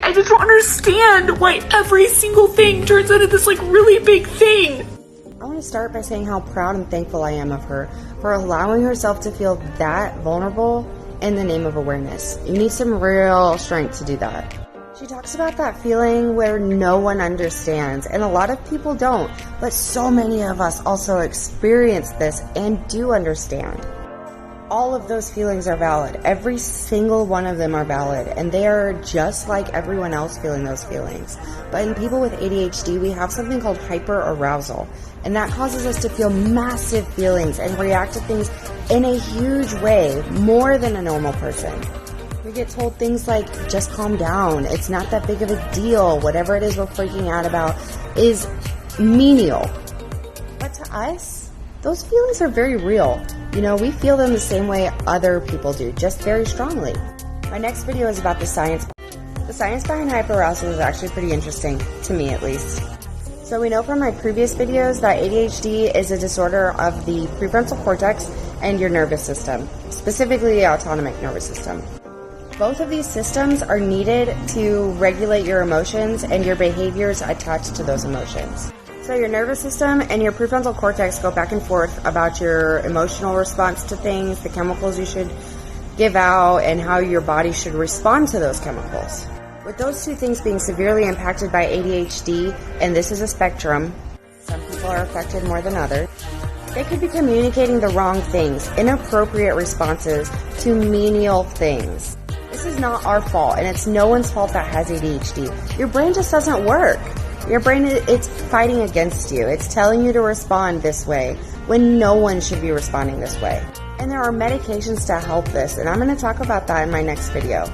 I just don't understand why every single thing turns into this like really big thing. I want to start by saying how proud and thankful I am of her for allowing herself to feel that vulnerable in the name of awareness. You need some real strength to do that. She talks about that feeling where no one understands, and a lot of people don't, but so many of us also experience this and do understand. All of those feelings are valid. Every single one of them are valid, and they are just like everyone else feeling those feelings. But in people with ADHD, we have something called hyperarousal, and that causes us to feel massive feelings and react to things in a huge way, more than a normal person. We get told things like, just calm down, it's not that big of a deal, whatever it is we're freaking out about is menial. But to us, those feelings are very real. You know, we feel them the same way other people do, just very strongly. My next video is about the science. The science behind hyperarousal is actually pretty interesting, to me at least. So we know from my previous videos that ADHD is a disorder of the prefrontal cortex and your nervous system, specifically the autonomic nervous system. Both of these systems are needed to regulate your emotions and your behaviors attached to those emotions. So your nervous system and your prefrontal cortex go back and forth about your emotional response to things, the chemicals you should give out, and how your body should respond to those chemicals. With those two things being severely impacted by ADHD, and this is a spectrum, some people are affected more than others, they could be communicating the wrong things, inappropriate responses to menial things. This is not our fault, and it's no one's fault that has ADHD. Your brain just doesn't work. Your brain, it's fighting against you. It's telling you to respond this way when no one should be responding this way. And there are medications to help this, and I'm going to talk about that in my next video.